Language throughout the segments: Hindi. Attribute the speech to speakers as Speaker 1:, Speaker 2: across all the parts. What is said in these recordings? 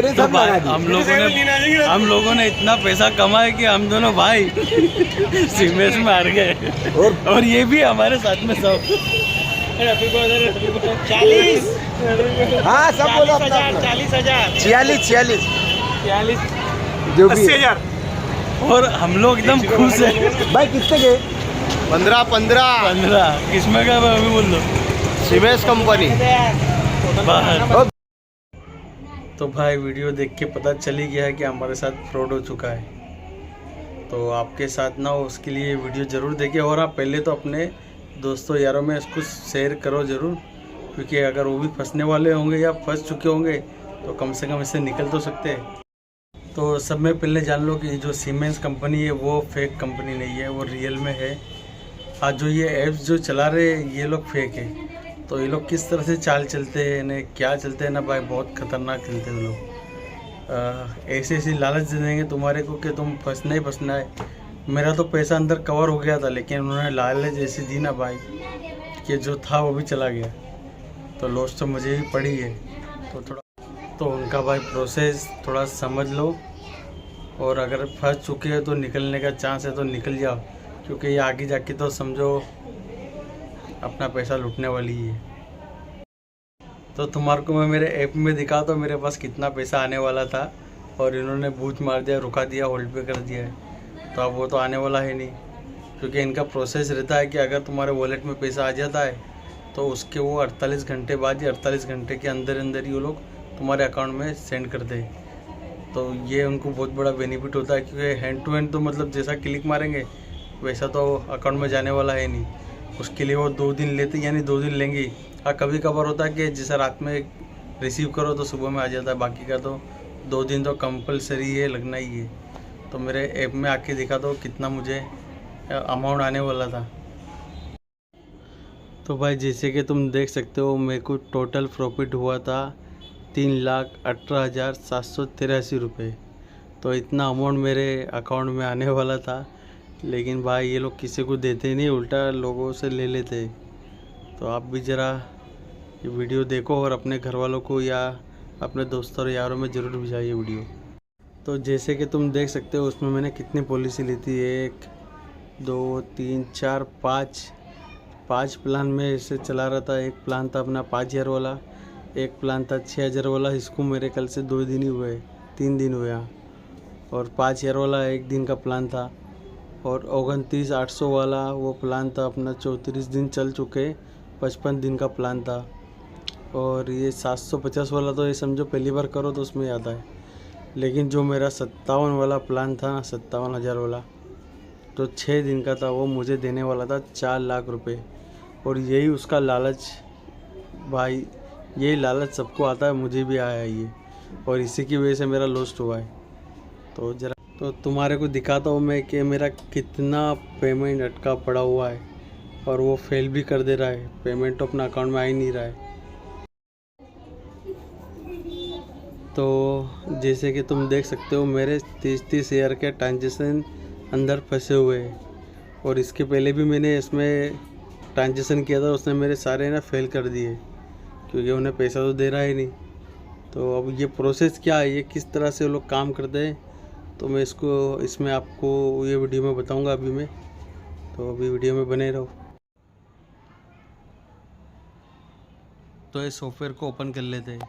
Speaker 1: मेरे
Speaker 2: तो
Speaker 1: सब लगा दी।
Speaker 2: हम लोगों ने इतना पैसा कमाया कि हम दोनों भाई सीमेंस में हार गए और ये भी हमारे साथ में सब
Speaker 3: 40
Speaker 1: हाँ सब बोलो अपना
Speaker 3: 40,000
Speaker 1: 46 जो भी है।
Speaker 3: 80,000
Speaker 2: और हम लोग एकदम खुश है।
Speaker 1: भाई कितने गए?
Speaker 4: 15
Speaker 2: किसमें का अभी बोल दो
Speaker 4: सीमेंस कंपनी।
Speaker 2: बाहर। तो भाई वीडियो देख के पता चल ही गया है कि हमारे साथ फ्रॉड हो चुका है। तो आपके साथ ना हो उसके लिए वीडियो ज़रूर देखिए और आप पहले तो अपने दोस्तों यारों में इसको शेयर करो ज़रूर, क्योंकि अगर वो भी फंसने वाले होंगे या फंस चुके होंगे तो कम से कम इससे निकल तो सकते हैं। तो सब में पहले जान लो कि जो सीमेंस कंपनी है वो फेक कंपनी नहीं है, वो रियल में है। आज जो ये ऐप्स जो चला रहे हैं ये लोग फेक है। तो ये लोग किस तरह से चाल चलते हैं ना, क्या चलते हैं ना भाई, बहुत खतरनाक चलते हैं वो लोग। ऐसी लालच दे देंगे तुम्हारे को कि तुम फंसना ही फंसना है। मेरा तो पैसा अंदर कवर हो गया था, लेकिन उन्होंने लालच ऐसी दी ना भाई कि जो था वो भी चला गया। तो लॉस तो मुझे ही पड़ी है। तो उनका भाई प्रोसेस थोड़ा समझ लो, और अगर फंस चुके हो तो निकलने का चांस है तो निकल जाओ, क्योंकि ये आगे जाके तो समझो अपना पैसा लूटने वाली है। तो तुम्हारे को मैं मेरे ऐप में दिखा तो मेरे पास कितना पैसा आने वाला था, और इन्होंने बूथ मार दिया, रुका दिया, होल्ड पे कर दिया है। तो अब वो तो आने वाला है नहीं, क्योंकि इनका प्रोसेस रहता है कि अगर तुम्हारे वॉलेट में पैसा आ जाता है तो उसके वो 48 घंटे बाद या 48 घंटे के अंदर अंदर ही वो लोग तुम्हारे अकाउंट में सेंड कर दे। तो ये उनको बहुत बड़ा बेनिफिट होता है, क्योंकि हैंड टू हैंड तो मतलब जैसा क्लिक मारेंगे वैसा तो अकाउंट में जाने वाला है नहीं। उसके लिए वो 2 दिन लेते, यानी 2 दिन लेंगे। हाँ कभी कभार होता है कि जैसा रात में रिसीव करो तो सुबह में आ जाता है, बाकी का तो 2 दिन तो कंपलसरी है, लगना ही है। तो मेरे ऐप में आके दिखा दो कितना मुझे अमाउंट आने वाला था। तो भाई जैसे कि तुम देख सकते हो मेरे को टोटल प्रॉफिट हुआ था 3,18,783 रुपये। तो इतना अमाउंट मेरे अकाउंट में आने वाला था, लेकिन भाई ये लोग किसी को देते नहीं, उल्टा लोगों से ले लेते। तो आप भी ज़रा ये वीडियो देखो और अपने घर वालों को या अपने दोस्तों और यारों में ज़रूर भिजाइए वीडियो। तो जैसे कि तुम देख सकते हो उसमें मैंने कितनी पॉलिसी ली थी, 1 2 3 4 5 प्लान में इसे चला रहा था। एक प्लान था अपना 5,000 वाला, एक प्लान था 6,000 वाला। इसको मेरे कल से 2 दिन ही हुए, 3 दिन हुए हाँ। और 5,000 वाला 1 दिन का प्लान था, और 29,800 वाला वो प्लान था अपना 34 दिन चल चुके, 55 दिन का प्लान था। और ये 750 वाला तो ये समझो पहली बार करो तो उसमें आता है। लेकिन जो मेरा 57 वाला प्लान था ना, 57,000 वाला, तो 6 दिन का था, वो मुझे देने वाला था 4 लाख रुपए। और यही उसका लालच भाई, यही लालच सबको आता है, मुझे भी आया ये, और इसी की वजह से मेरा लॉस्ट हुआ है। तो ज़रा तो तुम्हारे को दिखाता हूँ मैं कि मेरा कितना पेमेंट अटका पड़ा हुआ है, और वो फेल भी कर दे रहा है, पेमेंट तो अपना अकाउंट में आ ही नहीं रहा है। तो जैसे कि तुम देख सकते हो मेरे 30 शेयर के ट्रांजेक्शन अंदर फंसे हुए हैं, और इसके पहले भी मैंने इसमें ट्रांजेक्शन किया था, उसने मेरे सारे ना फेल कर दिए, क्योंकि उन्हें पैसा तो दे रहा ही नहीं। तो अब ये प्रोसेस क्या है, ये किस तरह से वो लोग काम करते हैं, तो मैं इसमें आपको ये वीडियो में बताऊंगा अभी मैं। तो अभी वीडियो में बने रहो। तो इस सॉफ्टवेयर को ओपन कर लेते हैं।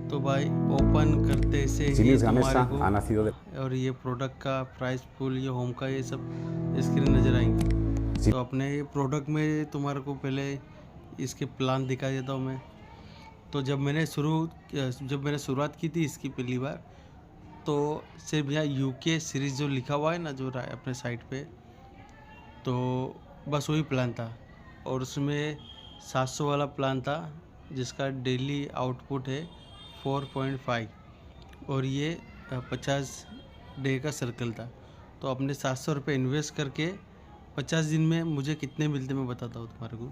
Speaker 2: तो भाई ओपन करते से ही तुम्हारे को और ये प्रोडक्ट का प्राइस फुल, ये होम का, ये सब स्क्रीन नज़र आएंगे। तो अपने ये प्रोडक्ट में तुम्हारे को पहले इसके प्लान दिखा देता हूँ मैं। तो जब मैंने शुरुआत की थी इसकी पहली बार, तो सिर्फ यहाँ UK सीरीज़ जो लिखा हुआ है ना, जो अपने साइट पे, तो बस वही प्लान था। और उसमें 700 वाला प्लान था, जिसका डेली आउटपुट है 4.5, और ये 50 डे का सर्कल था। तो अपने 700 रुपये इन्वेस्ट करके 50 दिन में मुझे कितने मिलते मैं बताता हूँ तुम्हारे को।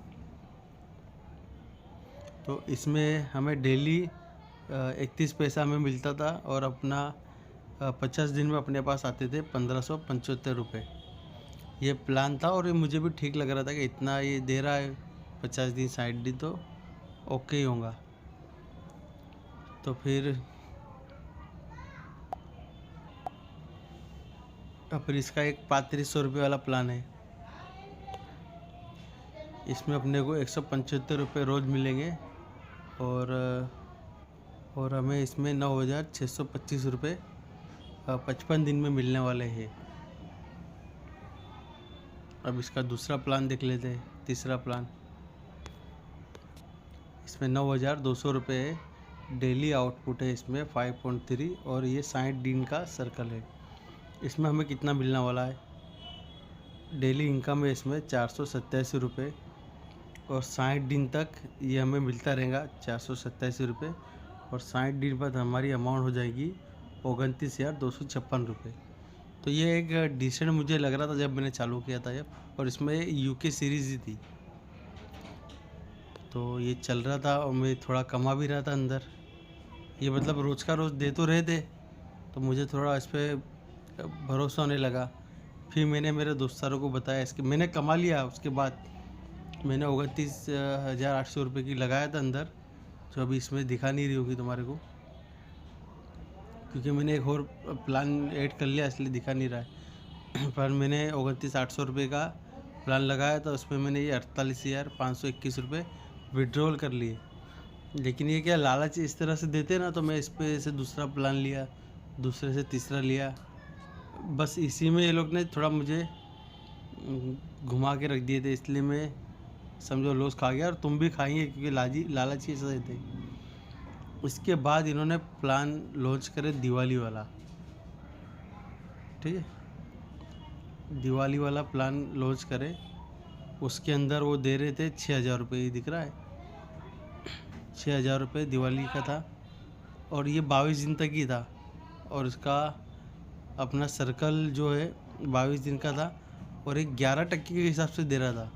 Speaker 2: तो इसमें हमें डेली 31 पैसा हमें मिलता था, और अपना 50 दिन में अपने पास आते थे 1575 रुपये। ये प्लान था, और ये मुझे भी ठीक लग रहा था कि इतना ये दे रहा है, 50 दिन 60 दिन तो ओके ही होगा। तो फिर इसका एक 3500 रुपये वाला प्लान है। इसमें अपने को 175 रुपये रोज़ मिलेंगे और हमें इसमें 9625 रुपये 55 दिन में मिलने वाले हैं। अब इसका दूसरा प्लान देख लेते हैं, तीसरा प्लान। इसमें 9200 रुपये है, डेली आउटपुट है इसमें 5.3 और ये 60 दिन का सर्कल है। इसमें हमें कितना मिलने वाला है? डेली इनकम है इसमें 487 रुपये और 60 दिन तक ये हमें मिलता रहेगा 487 रुपये और 60 दिन बाद हमारी अमाउंट हो जाएगी 29,256 रुपये। तो ये एक डिसेंट मुझे लग रहा था जब मैंने चालू किया था जब, और इसमें यूके सीरीज़ ही थी, तो ये चल रहा था और मैं थोड़ा कमा भी रहा था अंदर। ये मतलब रोज़ का रोज़ दे तो रहे थे, तो मुझे थोड़ा इस पर भरोसा होने लगा। फिर मैंने मेरे दोस्तों को बताया, इसके मैंने कमा लिया। उसके बाद मैंने 29,800 रुपये की लगाया था अंदर, जो अभी इसमें दिखा नहीं रही होगी तुम्हारे को, क्योंकि मैंने एक और प्लान ऐड कर लिया इसलिए दिखा नहीं रहा है। पर मैंने 29,800 रुपये का प्लान लगाया था, उसमें मैंने ये 48,521 रुपये विड्रॉल कर लिए। लेकिन ये क्या लालच इस तरह से देते ना, तो मैं इस पे से दूसरा प्लान लिया, दूसरे से तीसरा लिया। बस इसी में ये लोग ने थोड़ा मुझे घुमा के रख दिए थे, इसलिए मैं समझो लॉस खा गया और तुम भी खाएंगे, क्योंकि लालच ही ऐसा देते। उसके बाद इन्होंने प्लान लॉन्च करे दिवाली वाला, ठीक है, दिवाली वाला प्लान लॉन्च करे। उसके अंदर वो दे रहे थे 6,000 रुपये, ये दिख रहा है 6,000 रुपये दिवाली का था और ये 22 दिन तक ही था और इसका अपना सर्कल जो है 22 दिन का था और एक 11% के हिसाब से दे रहा था,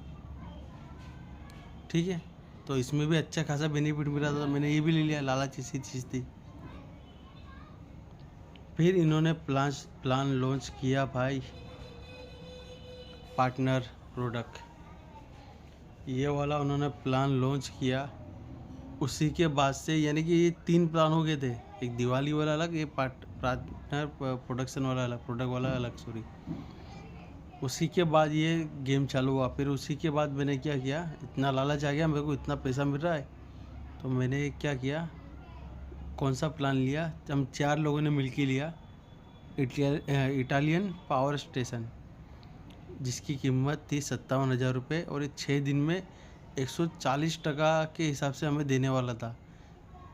Speaker 2: ठीक है। तो इसमें भी अच्छा खासा बेनिफिट मिला था, तो मैंने ये भी ले लिया, लालच इसी चीज़ थी। फिर इन्होंने प्लान लॉन्च किया भाई, पार्टनर प्रोडक्ट, ये वाला उन्होंने प्लान लॉन्च किया। उसी के बाद से यानी कि ये 3 प्लान हो गए थे, एक दिवाली वाला अलग, ये पार्टनर प्रोडक्शन वाला अलग, प्रोडक्ट वाला अलग, सॉरी। उसी के बाद ये गेम चालू हुआ। फिर उसी के बाद मैंने क्या किया, इतना लालच आ गया मेरे को, इतना पैसा मिल रहा है, तो मैंने क्या किया, कौन सा प्लान लिया, हम 4 लोगों ने मिलकर लिया, इटालियन पावर स्टेशन, जिसकी कीमत थी 57,000 रुपये और ये 6 दिन में 140% के हिसाब से हमें देने वाला था।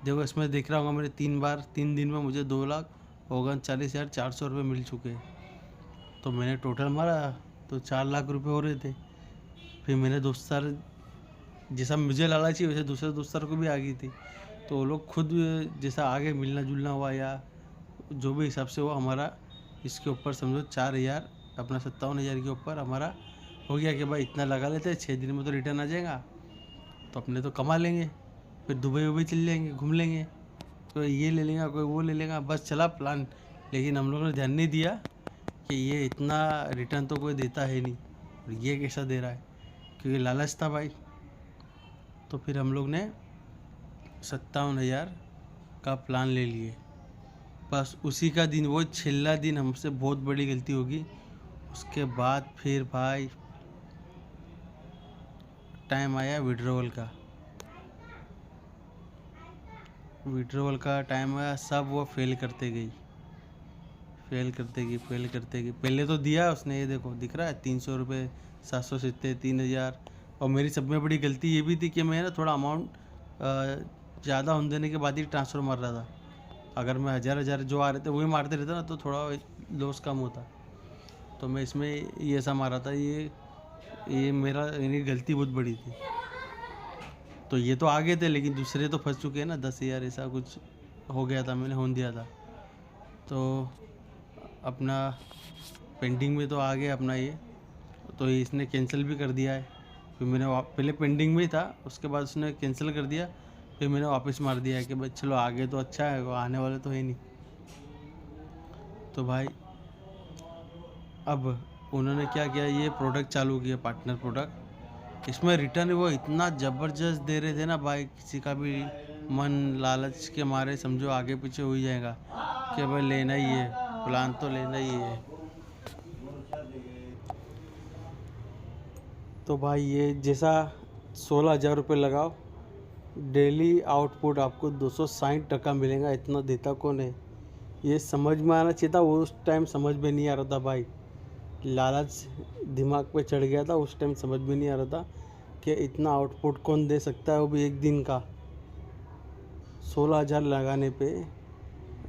Speaker 2: देखो इसमें देख रहा होगा मैंने 3 दिन में मुझे 2,39,400 रुपये मिल चुके हैं। तो मैंने टोटल मारा तो 4 लाख रुपए हो रहे थे। फिर मैंने दोस्तार, जैसा मुझे लालच ही वैसे दूसरे दोस्तार को भी आ गई थी, तो वो लोग खुद जैसा आगे मिलना जुलना हुआ या जो भी हिसाब से हुआ, हमारा इसके ऊपर समझो 4,000 अपना 57,000 के ऊपर हमारा हो गया कि भाई इतना लगा लेते हैं, 6 दिन में तो रिटर्न आ जाएगा, तो अपने तो कमा लेंगे, फिर दुबई चल जाएंगे, घूम लेंगे, कोई ये ले लेगा, कोई वो ले लेगा, बस चला प्लान। लेकिन हम लोगों ने ध्यान नहीं दिया कि ये इतना रिटर्न तो कोई देता है नहीं और ये कैसा दे रहा है, क्योंकि लालच था भाई। तो फिर हम लोग ने 57,000 का प्लान ले लिए। बस उसी का दिन, वो छिल्ला दिन हमसे बहुत बड़ी गलती होगी। उसके बाद फिर भाई टाइम आया विड्रॉवल का टाइम आया, सब वो फेल करते गई। पहले तो दिया उसने, ये देखो दिख रहा है 300 रुपये, 770, 3,000। और मेरी सब में बड़ी गलती ये भी थी कि मैं ना थोड़ा अमाउंट ज़्यादा होने देने के बाद ही ट्रांसफ़र मार रहा था। अगर मैं हज़ार जो आ रहे थे वही मारते रहता ना, तो थोड़ा लॉस कम होता। तो मैं इसमें ये ऐसा मारा था, ये मेरा यानी गलती बहुत बड़ी थी। तो ये तो आगे थे, लेकिन दूसरे तो फंस चुके हैं ना, 10,000 ऐसा कुछ हो गया था, मैंने होने दिया था। तो अपना पेंडिंग में तो आ गया अपना ये, तो इसने कैंसिल भी कर दिया है। फिर मैंने पहले पेंडिंग में ही था, उसके बाद उसने कैंसिल कर दिया, फिर मैंने वापस मार दिया है कि भाई चलो आगे तो अच्छा है, वो आने वाले तो है नहीं। तो भाई अब उन्होंने क्या किया, ये प्रोडक्ट चालू किया, पार्टनर प्रोडक्ट। इसमें रिटर्न वो इतना ज़बरदस्त दे रहे थे ना भाई, किसी का भी मन लालच के मारे समझो आगे पीछे हो ही जाएगा कि भाई लेना ही है, प्लान तो लेना ही है। तो भाई ये जैसा 16,000 रुपये लगाओ, डेली आउटपुट आपको 260 मिलेगा। इतना देता कौन है? ये समझ में आना चाहिए था, उस टाइम समझ में नहीं आ रहा था भाई। लालच दिमाग पे चढ़ गया था, उस टाइम समझ में नहीं आ रहा था कि इतना आउटपुट कौन दे सकता है, वो भी एक दिन का। 16,000 लगाने पे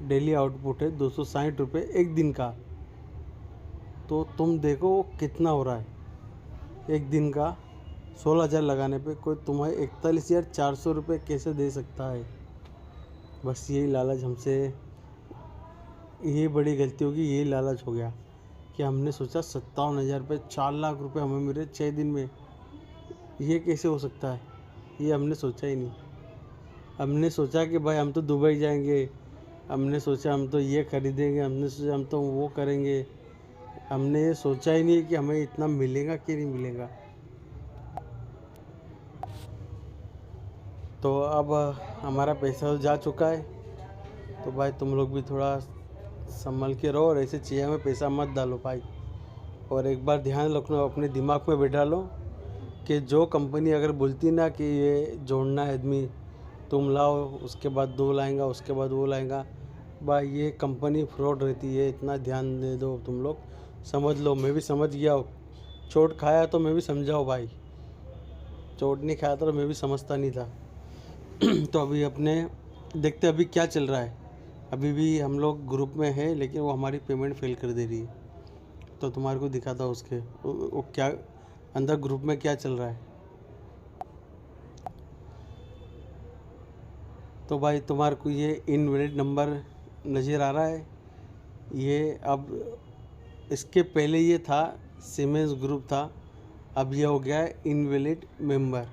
Speaker 2: डेली आउटपुट है 260 रुपये एक दिन का। तो तुम देखो कितना हो रहा है एक दिन का। 16,000 लगाने पे कोई तुम्हें 41,400 रुपये कैसे दे सकता है? बस यही लालच हमसे, ये बड़ी गलती होगी, यही लालच हो गया कि हमने सोचा 57,000 रुपये, 4 लाख रुपये हमें मिले 6 दिन में। ये कैसे हो सकता है? ये हमने सोचा ही नहीं। हमने सोचा कि भाई हम तो दुबई जाएंगे, हमने सोचा हम तो ये खरीदेंगे, हमने सोचा हम तो वो करेंगे। हमने ये सोचा ही नहीं कि हमें इतना मिलेगा कि नहीं मिलेगा। तो अब हमारा पैसा तो जा चुका है, तो भाई तुम लोग भी थोड़ा संभल के रहो और ऐसे चीज़ों में पैसा मत डालो भाई। और एक बार ध्यान रखना, अपने दिमाग में बैठा लो कि जो कंपनी अगर बोलती ना कि ये जोड़ना है आदमी, तुम लाओ, उसके बाद 2 लाएगा, उसके बाद वो लाएगा, भाई ये कंपनी फ्रॉड रहती है। इतना ध्यान दे दो तुम लोग, समझ लो। मैं भी समझ गया हूँ, चोट खाया तो मैं भी समझाओ भाई, चोट नहीं खाया तो मैं भी समझता नहीं था। तो अभी अपने देखते अभी क्या चल रहा है। अभी भी हम लोग ग्रुप में हैं, लेकिन वो हमारी पेमेंट फेल कर दे रही है। तो तुम्हारे को दिखाता हूँ उसके वो क्या अंदर ग्रुप में क्या चल रहा है। तो भाई तुम्हारे को ये इनवैलिड नंबर नज़र आ रहा है। ये अब इसके पहले ये था सीमेंस ग्रुप था, अब ये हो गया है इनवैलिड मेंबर।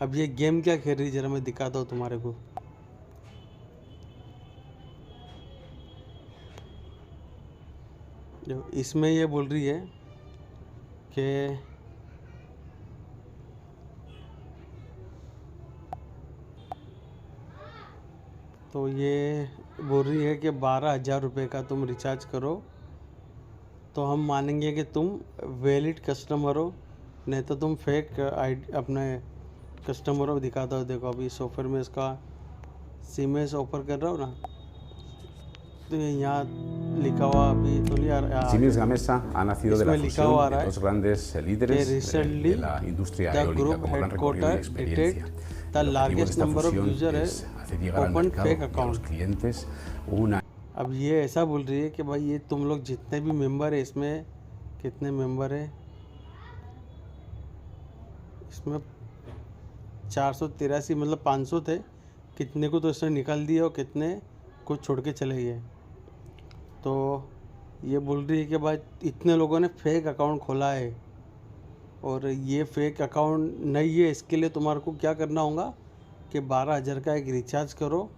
Speaker 2: अब ये गेम क्या खेल रही है ज़रा मैं दिखाता हूँ तुम्हारे को। जो इसमें ये बोल रही है कि तो ये बोल रही है कि 12,000 रुपये का तुम रिचार्ज करो तो हम मानेंगे कि तुम वैलिड कस्टमर हो, नहीं तो तुम फेक आईडी अपने कस्टमर हो। दिखाता हो, देखो अभी सॉफ्टवेयर में इसका सीमेंस ऑफर कर रहा हूँ ना, तो ये यहाँ लिखा हुआ अभी तो नहीं आ रहा।
Speaker 5: Siemens Gamesa ha nacido de la
Speaker 2: इसमें लिखा हुआ
Speaker 5: fusión
Speaker 2: रहा
Speaker 5: de
Speaker 2: है
Speaker 5: dos grandes líderes
Speaker 2: recently
Speaker 5: de la industria
Speaker 2: the
Speaker 5: eólica
Speaker 2: group
Speaker 5: con gran recorrido y
Speaker 2: headquartered
Speaker 5: experiencia.
Speaker 2: the
Speaker 5: El objetivo de
Speaker 2: largest
Speaker 5: esta
Speaker 2: number of
Speaker 5: fusión
Speaker 2: user
Speaker 5: es hacer llegar al
Speaker 2: open
Speaker 5: mercado
Speaker 2: fake
Speaker 5: y a los
Speaker 2: account।
Speaker 5: clientes una
Speaker 2: अब ये ऐसा बोल रही है कि भाई ये तुम लोग जितने भी मेंबर है, इसमें कितने मेंबर है, इसमें 483 मतलब 500 थे, कितने को तो इसने निकाल दिया और कितने को छोड़ के चले गए। तो ये बोल रही है कि भाई इतने लोगों ने फेक अकाउंट खोला है और ये फेक अकाउंट नहीं है। इसके लिए तुम्हारे को क्या करना होगा कि 12,000 का एक रिचार्ज करो।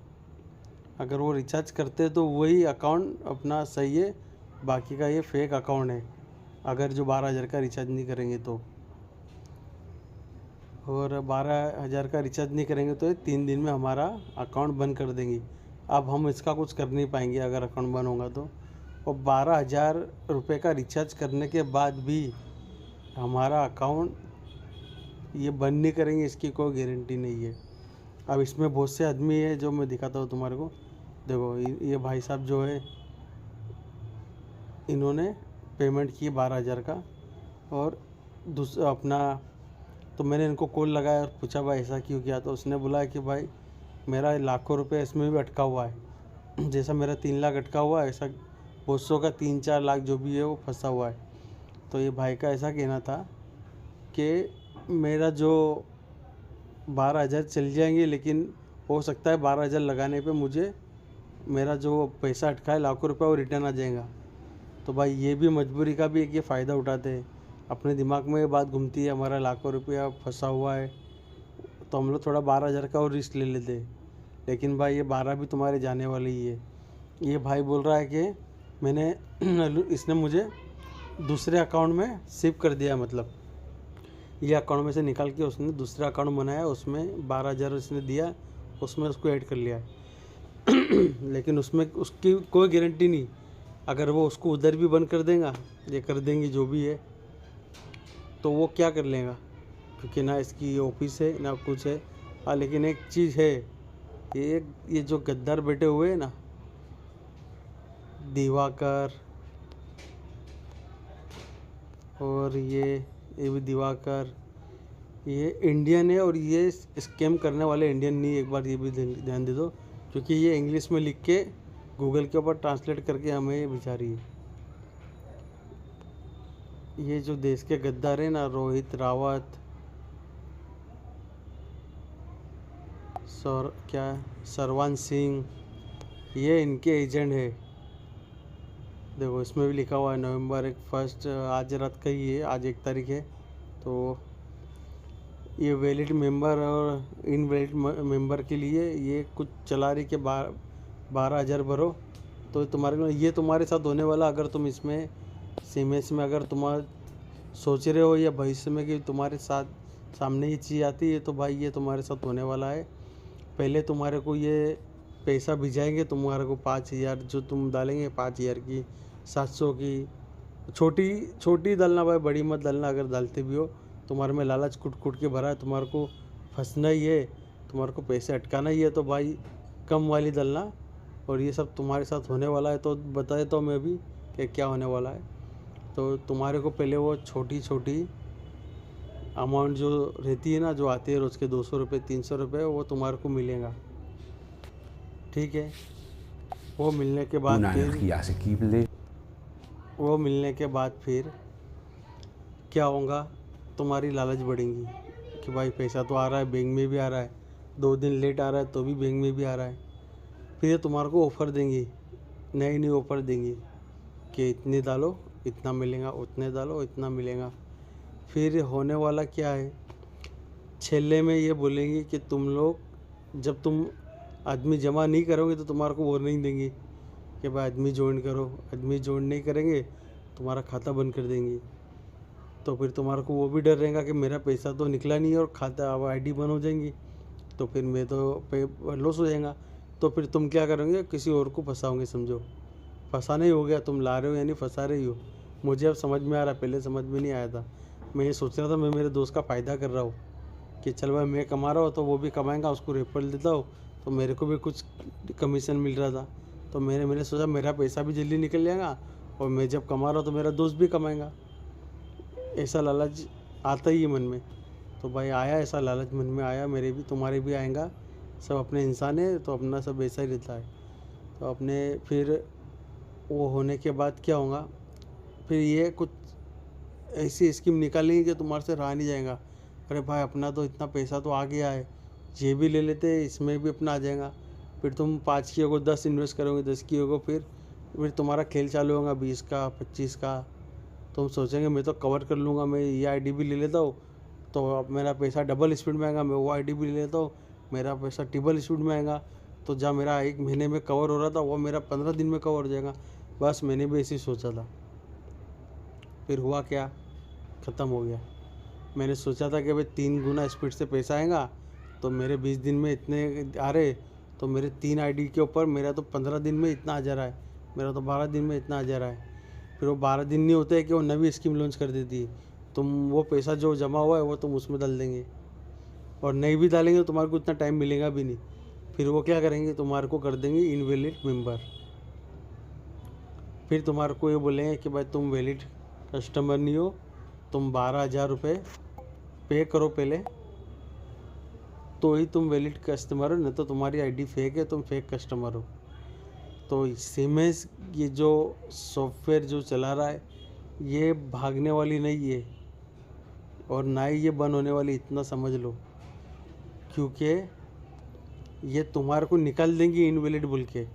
Speaker 2: अगर वो रिचार्ज करते तो वही अकाउंट अपना सही है, बाकी का ये फेक अकाउंट है अगर जो 12,000 का रिचार्ज नहीं करेंगे तो। और 12,000 का रिचार्ज नहीं करेंगे तो ये 3 दिन में हमारा अकाउंट बंद कर देंगी। अब हम इसका कुछ कर नहीं पाएंगे अगर अकाउंट बंद होगा तो। और 12,000 रुपये का रिचार्ज करने के बाद भी हमारा अकाउंट ये बंद नहीं करेंगे, इसकी कोई गारंटी नहीं है। अब इसमें बहुत से आदमी है जो मैं दिखाता हूँ तुम्हारे को। देखो ये भाई साहब जो है, इन्होंने पेमेंट की 12,000 का और दूसरा अपना, तो मैंने इनको कॉल लगाया और पूछा भाई ऐसा क्यों किया, तो उसने बोला कि भाई मेरा लाखों रुपए इसमें भी अटका हुआ है। जैसा मेरा 3 लाख अटका हुआ है, ऐसा 200 का 3-4 लाख जो भी है वो फंसा हुआ है। तो ये भाई का ऐसा कहना था कि मेरा जो 12,000 चल जाएंगे, लेकिन हो सकता है 12,000 लगाने पे मुझे मेरा जो पैसा अटका है लाखों रुपए वो रिटर्न आ जाएगा। तो भाई ये भी मजबूरी का भी एक ये फ़ायदा उठाते हैं। अपने दिमाग में ये बात घूमती है हमारा लाखों रुपया फंसा हुआ है, तो हम लोग थोड़ा 12,000 का और रिस्क ले लेते हैं। लेकिन भाई ये 12 भी तुम्हारे जाने वाली ही है। ये भाई बोल रहा है कि मैंने इसने मुझे दूसरे अकाउंट में शिफ्ट कर दिया, मतलब ये अकाउंट में से निकाल के उसने दूसरा अकाउंट बनाया, उसमें 12,000 उसने दिया उसमें उसको ऐड कर लिया है। लेकिन उसमें उसकी कोई गारंटी नहीं, अगर वो उसको उधर भी बंद कर देगा, ये कर देंगी जो भी है, तो वो क्या कर लेगा, क्योंकि ना इसकी ऑफिस है ना कुछ है। हाँ, लेकिन एक चीज़ है, ये जो गद्दार बैठे हुए हैं ना, दिवाकर और ये भी दिवाकर, ये इंडियन है और ये स्कैम करने वाले इंडियन नहीं, एक बार ये भी ध्यान दे दो, क्योंकि ये इंग्लिश में लिख के गूगल के ऊपर ट्रांसलेट करके हमें भिजा रही है। ये जो देश के गद्दार हैं ना, रोहित रावत, सरवान सिंह, ये इनके एजेंट है। देखो इसमें भी लिखा हुआ है नवंबर 1, आज रात का ही है, आज 1 तारीख है। तो ये वैलिड मेंबर और इनवैलिड मेंबर के लिए ये कुछ चला रही कि 12,000 भरो, तो ये तुम्हारे साथ होने वाला। अगर तुम इसमें सीमेंस में अगर तुम सोच रहे हो या भविष्य में कि तुम्हारे साथ सामने ये चीज़ आती है, तो भाई ये तुम्हारे साथ होने वाला है। पहले तुम्हारे को ये पैसा भिजाएंगे, तुम्हारे को 5,000 जो तुम डालेंगे, 5,000 की, 700 की, छोटी डालना भाई, बड़ी मत डालना। अगर डालते भी हो, तुम्हारे में लालच कुट के भरा है, तुम्हारे को फंसना ही है, तुम्हारे को पैसे अटकाना ही है, तो भाई कम वाली डालना। और ये सब तुम्हारे साथ होने वाला है, तो बता देता हूँ मैं भी कि क्या होने वाला है। तो तुम्हारे को पहले वो छोटी अमाउंट जो रहती है ना, जो आती है रोज़ के 200 रुपये 300 रुपये, वो तुम्हारे को मिलेगा, ठीक है। वो मिलने के बाद फिर क्या होगा, तुम्हारी लालच बढ़ेंगी कि भाई पैसा तो आ रहा है, बैंक में भी आ रहा है, 2 दिन लेट आ रहा है तो भी बैंक में भी आ रहा है। फिर ये तुम्हारे को ऑफ़र देंगी, नई ऑफ़र देंगी कि इतनी डालो इतना मिलेगा, उतने डालो इतना मिलेगा। फिर होने वाला क्या है, छेले में ये बोलेंगे कि तुम लोग जब तुम आदमी जमा नहीं करोगे तो तुम्हारे को वार्निंग देंगी कि भाई आदमी ज्वाइन करो। आदमी ज्वाइन नहीं करेंगे, तुम्हारा खाता बंद कर देंगे। तो फिर तुम्हारे को वो भी डर रहेगा कि मेरा पैसा तो निकला नहीं और खाता अब ID बंद हो जाएंगी, तो फिर मैं तो लॉस हो जाएगा। तो फिर तुम क्या करोगे, किसी और को फंसाओगे। समझो फंसाना ही हो गया, तुम ला रहे हो यानी फंसा रही हो। मुझे अब समझ में आ रहा है, पहले समझ में नहीं आया था। मैं ये सोच रहा था मैं मेरे दोस्त का फ़ायदा कर रहा हूँ कि चल भाई मैं कमा रहा हूँ तो वो भी कमाएगा, उसको रेफरल देता हूँ तो मेरे को भी कुछ कमीशन मिल रहा था। तो मैंने सोचा मेरा पैसा भी जल्दी निकल जाएगा और मैं जब कमा रहा हूँ तो मेरा दोस्त भी कमाएगा। ऐसा लालच आता ही है मन में। तो भाई आया ऐसा लालच मन में आया, मेरे भी तुम्हारे भी आएगा। सब अपने इंसान है तो अपना सब ऐसा ही रहता है। तो अपने फिर वो होने के बाद क्या होगा, फिर ये कुछ ऐसी स्कीम निकालेंगे कि तुम्हारे से रहा नहीं जाएगा। अरे भाई अपना तो इतना पैसा तो आ गया है, ये भी ले लेते, इसमें भी अपना आ जाएगा। फिर तुम 5 की होगा 10 इन्वेस्ट करोगे, 10 की होगा, फिर तुम्हारा खेल चालू होगा 20 का 25 का। तुम सोचेंगे मैं तो कवर कर लूँगा, मैं ये ID भी ले लेता हूँ तो अब मेरा पैसा डबल स्पीड में आएगा, मैं वो ID भी ले लेता हूँ, मेरा पैसा ट्रिपल स्पीड में आएगा। तो जहाँ मेरा 1 महीने में कवर हो रहा था वो मेरा 15 दिन में कवर हो जाएगा। बस मैंने भी ऐसे ही सोचा था, फिर हुआ क्या, ख़त्म हो गया। मैंने सोचा था कि भाई 3 गुना स्पीड से पैसा आएगा, तो मेरे 20 दिन में इतने आ रहे, तो मेरे 3 ID के ऊपर मेरा तो 15 दिन में इतना आ जा रहा है, मेरा तो 12 दिन में इतना आ जा रहा है। फिर वो 12 दिन नहीं होते है कि वो नवी स्कीम लॉन्च कर देती है, तुम वो पैसा जो जमा हुआ है वो तुम उसमें डाल देंगे, और नहीं भी डालेंगे तो तुम्हारे को इतना टाइम मिलेगा भी नहीं। फिर वो क्या करेंगे, तुम्हारे को कर देंगे इनवैलिड मेंबर। फिर तुम्हारे को ये बोलेंगे कि भाई तुम वैलिड कस्टमर नहीं हो, तुम 12,000 रुपये पे करो पहले, तो ही तुम वैलिड कस्टमर हो, नहीं तो तुम्हारी ID फेक है, तुम फेक कस्टमर हो। तो सीमेंस ये जो सॉफ्टवेयर जो चला रहा है ये भागने वाली नहीं है और ना ही ये बंद होने वाली, इतना समझ लो। क्योंकि ये तुम्हारे को निकाल देंगी इनवैलिड बोल के,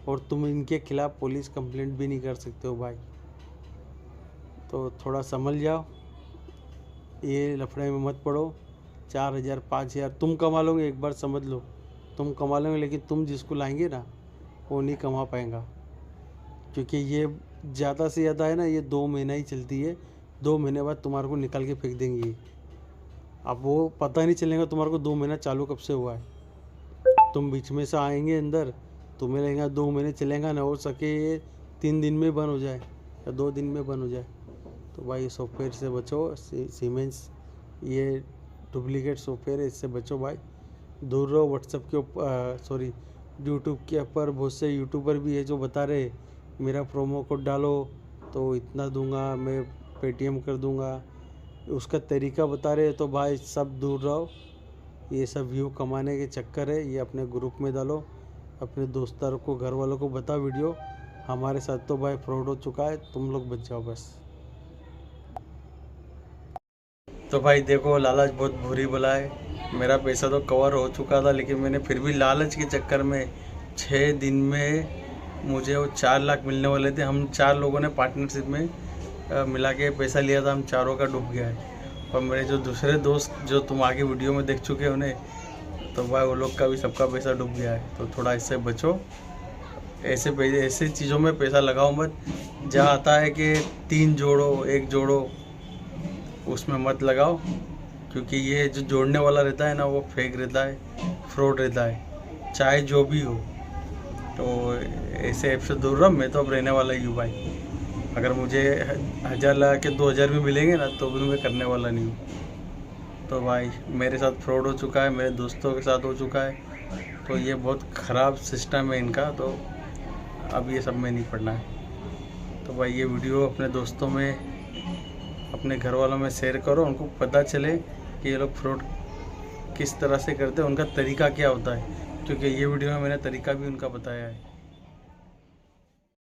Speaker 2: और तुम इनके खिलाफ़ पुलिस कंप्लेंट भी नहीं कर सकते हो भाई। तो थोड़ा समझ जाओ, ये लफड़े में मत पड़ो। 4,000 5,000 तुम कमा लोगे, एक बार समझ लो तुम कमा लोगे, लेकिन तुम जिसको लाएंगे ना वो नहीं कमा पाएगा। क्योंकि ये ज़्यादा से ज़्यादा है ना, ये 2 महीना ही चलती है, 2 महीने बाद तुम्हारे को निकाल के फेंक देंगी। अब वो पता ही नहीं चलेगा तुम्हारे को 2 महीना चालू कब से हुआ है। तुम बीच में से आएंगे अंदर, तुम्हें लगेगा 2 महीने चलेगा, ना हो सके 3 दिन में बंद हो जाए या 2 दिन में बंद हो जाए। तो भाई सॉफ्टवेयर से बचो, सीमेंस ये डुप्लीकेट सॉफ्टवेयर है, इससे बचो भाई, दूर रहो। व्हाट्सएप के ऊपर यूट्यूब के ऊपर बहुत से यूट्यूबर भी है जो बता रहे मेरा प्रोमो कोड डालो तो इतना दूंगा, मैं पेटीएम कर दूंगा, उसका तरीका बता रहे। तो भाई सब दूर रहो, ये सब व्यू कमाने के चक्कर है। ये अपने ग्रुप में डालो, अपने दोस्तों को, घर वालों को बता वीडियो। हमारे साथ तो भाई फ्रॉड हो चुका है, तुम लोग बच जाओ बस। तो भाई देखो, लालच बहुत बुरी बला है। मेरा पैसा तो कवर हो चुका था, लेकिन मैंने फिर भी लालच के चक्कर में 6 दिन में मुझे वो 4 लाख मिलने वाले थे। हम 4 लोगों ने पार्टनरशिप में मिला के पैसा लिया था, हम चारों का डूब गया है। और मेरे जो दूसरे दोस्त जो तुम आगे वीडियो में देख चुके हो उन्हें, तो भाई वो लोग का भी सबका पैसा डूब गया है। तो थोड़ा इससे बचो, ऐसे चीज़ों में पैसा लगाओ मत। जहाँ आता है कि 3 जोड़ो 1 जोड़ो, उसमें मत लगाओ, क्योंकि ये जो जोड़ने वाला रहता है ना, वो फेक रहता है, फ्रॉड रहता है, चाहे जो भी हो। तो ऐसे ऐप से दूर रहो। मैं तो अब रहने वाला ही हूँ भाई। अगर मुझे 1000 लगा के 2000 भी मिलेंगे ना, तो भी मैं करने वाला नहीं हूँ। तो भाई मेरे साथ फ्रॉड हो चुका है, मेरे दोस्तों के साथ हो चुका है। तो ये बहुत ख़राब सिस्टम है इनका, तो अब ये सब में नहीं पड़ना है। तो भाई ये वीडियो अपने दोस्तों में, अपने घर वालों में शेयर करो, उनको पता चले कि ये लोग फ्रॉड किस तरह से करते हैं, उनका तरीका क्या होता है। क्योंकि ये वीडियो में मैंने तरीका भी उनका बताया है।